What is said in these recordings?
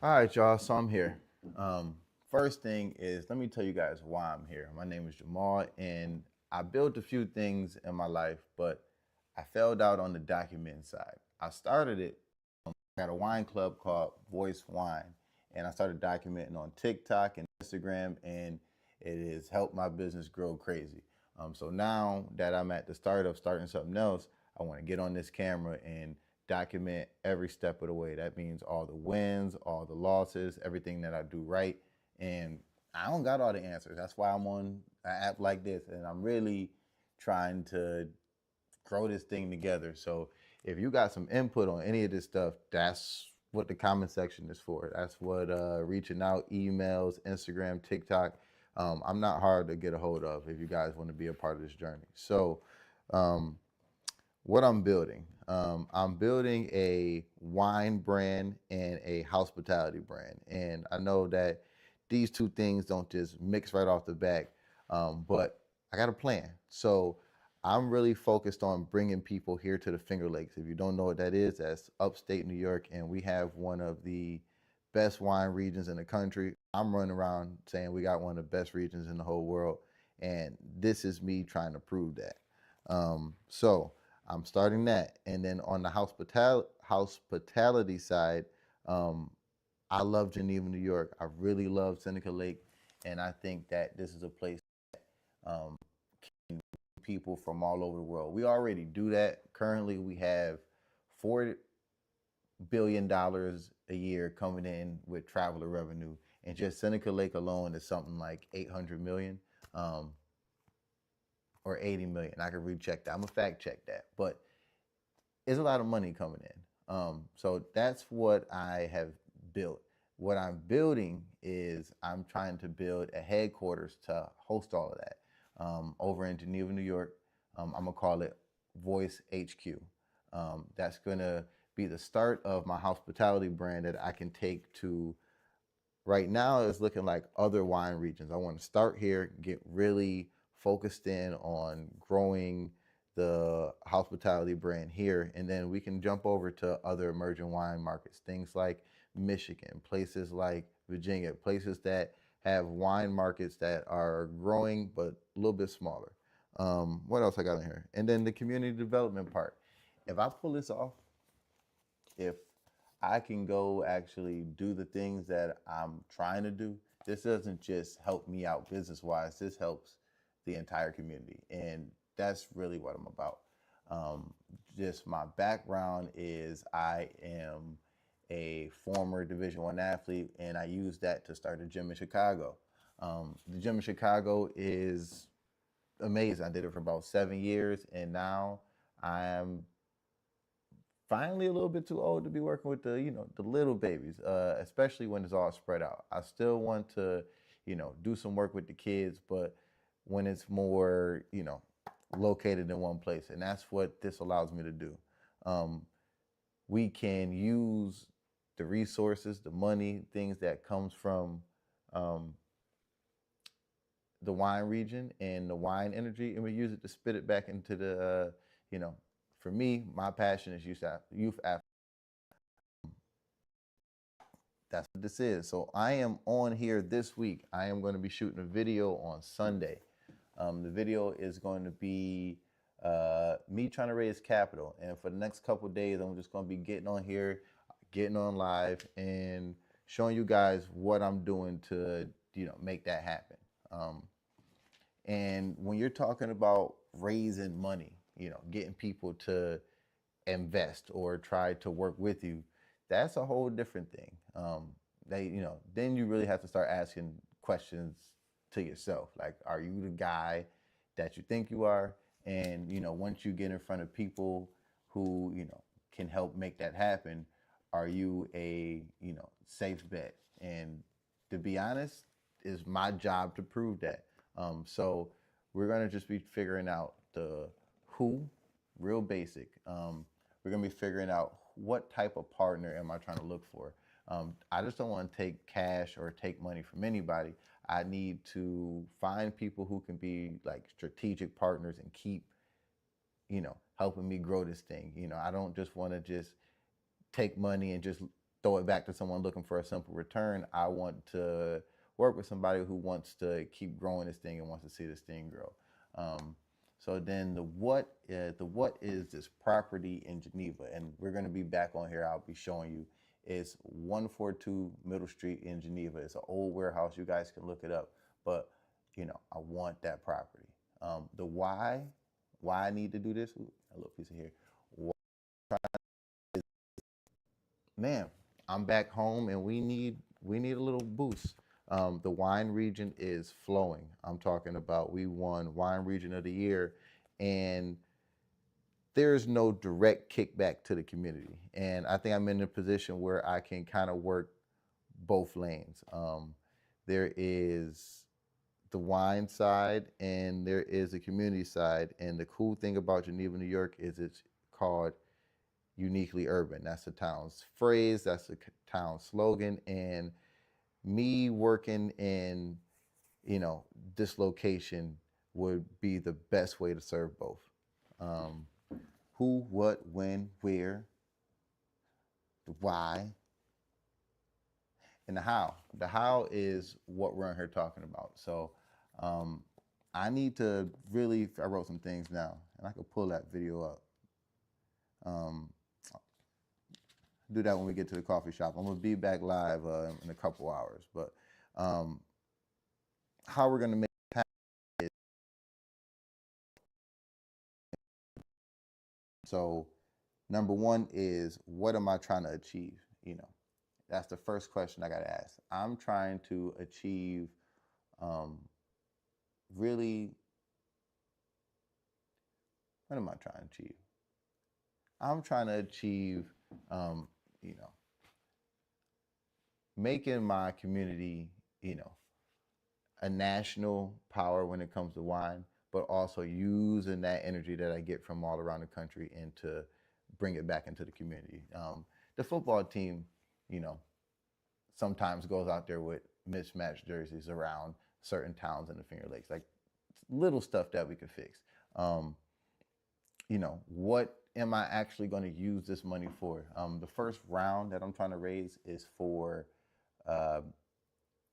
All right, y'all. So I'm here. Um, First thing is, let me tell you guys why I'm here. My name is Jamal, and I built a few things in my life, but I failed out on the documenting side. I started it. I got a wine club called Voice Wine, and I started documenting on TikTok and Instagram, and it has helped my business grow crazy. So now that I'm at the start of starting something else, I want to get on this camera and document every step of the way. That means all the wins, all the losses, everything that I do right. And I don't got all the answers. That's why I'm on an app like this, and I'm really trying to grow this thing together. So if you got some input on any of this stuff, that's what the comment section is for. That's what reaching out, emails, Instagram, TikTok. I'm not hard to get a hold of if you guys want to be a part of this journey. So, um, what I'm building a wine brand and a hospitality brand. And I know that these two things don't just mix right off the bat, but I got a plan. So I'm really focused on bringing people here to the Finger Lakes. If you don't know what that is, that's upstate New York, and we have one of the best wine regions in the country. I'm running around saying we got one of the best regions in the whole world, and this is me trying to prove that. So I'm starting that, and then on the hospitality side, um, I love Geneva, New York. I really love Seneca Lake, and I think that this is a place um, people from all over the world. We already do that. Currently, we have $4 billion a year coming in with traveler revenue, and just Seneca Lake alone is something like 800 million. Or 80 million. I can recheck that. I'm gonna fact check that. But it's a lot of money coming in. So that's what I have built. What I'm building is I'm trying to build a headquarters to host all of that over in Geneva, New York. I'm gonna call it Voice HQ. That's gonna be the start of my hospitality brand that I can take to. Right now, it's looking like other wine regions. I want to start here, get really focused in on growing the hospitality brand here, and then we can jump over to other emerging wine markets, things like Michigan, places like Virginia, places that have wine markets that are growing but a little bit smaller. What else I got in here? And then the community development part. If I pull this off, if I can go actually do the things that I'm trying to do, this doesn't just help me out business wise, this helps the entire community. And that's really what I'm about. Um, just my background is I am a former Division One athlete, and I used that to start a gym in Chicago. The gym in Chicago is amazing. I did it for about 7 years, and now I'm finally a little bit too old to be working with the little babies, especially when it's all spread out. I still want to do some work with the kids, but when it's more located in one place, and that's what this allows me to do. Um, we can use the resources, the money, things that comes from um, the wine region and the wine energy, and we use it to spit it back into the you know for me, my passion is youth athletics. That's what this is. So I am on here this week. I am going to be shooting a video on Sunday. The video is going to be me trying to raise capital. And for the next couple of days, I'm just going to be getting on here, getting on live, and showing you guys what I'm doing to make that happen. Um, and when you're talking about raising money, getting people to invest or try to work with you, that's a whole different thing. Then you really have to start asking questions to yourself. Like, are you the guy that you think you are? And, once you get in front of people who, can help make that happen, are you a, safe bet? And to be honest, it's my job to prove that. So we're going to just be figuring out the who, real basic. We're gonna be figuring out what type of partner am I trying to look for. I just don't want to take cash or take money from anybody. I need to find people who can be like strategic partners and keep, helping me grow this thing. I don't just want to just take money and just throw it back to someone looking for a simple return. I want to work with somebody who wants to keep growing this thing and wants to see this thing grow. So then the what is this property in Geneva, and we're going to be back on here. I'll be showing you. It's 142 Middle Street in Geneva. It's an old warehouse. You guys can look it up. But I want that property. The why I need to do this. Ooh, a little piece of here. Man, I'm back home, and we need a little boost. The wine region is flowing. I'm talking about, we won Wine Region of the Year, and there's no direct kickback to the community. And I think I'm in a position where I can kind of work both lanes. There is the wine side and there is the community side. And the cool thing about Geneva, New York is it's called Uniquely Urban. That's the town's phrase, that's the town's slogan. And me working in, this location would be the best way to serve both. Who, what, when, where, the why, and the how. The how is what we're in here talking about. So I need to really, I wrote some things down, and I could pull that video up. Do that when we get to the coffee shop. I'm gonna be back live in a couple hours, but how we're gonna make it happen is, so number one is, what am I trying to achieve? That's the first question I gotta ask. I'm trying to achieve really, what am I trying to achieve? I'm trying to achieve making my community, a national power when it comes to wine, but also using that energy that I get from all around the country and to bring it back into the community. The football team, sometimes goes out there with mismatched jerseys around certain towns in the Finger Lakes, like little stuff that we could fix. What am I actually going to use this money for? The first round that I'm trying to raise is for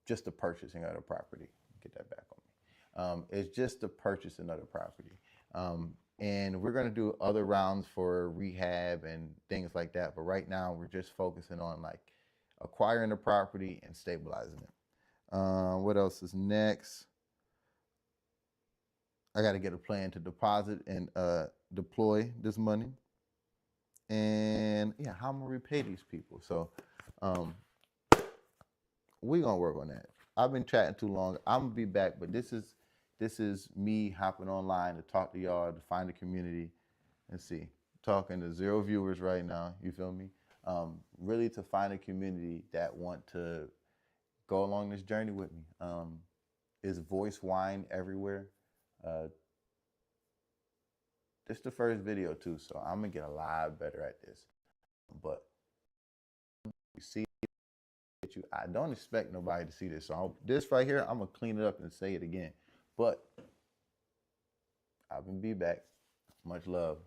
just the purchasing of the property. Get that back on me. It's just the purchasing of the property. And we're going to do other rounds for rehab and things like that. But right now, we're just focusing on acquiring the property and stabilizing it. What else is next? I got to get a plan to deposit and deploy this money. And yeah, how I'm gonna repay these people. So we're gonna work on that. I've been chatting too long. I'm gonna be back, but this is me hopping online to talk to y'all, to find a community. Let's see, talking to 0 viewers right now. You feel me? Really to find a community that want to go along this journey with me. Is Voice Wine everywhere? This is the first video too, so I'm gonna get a lot better at this. But you see, I don't expect nobody to see this. So this right here, I'm gonna clean it up and say it again. But I will be back. Much love.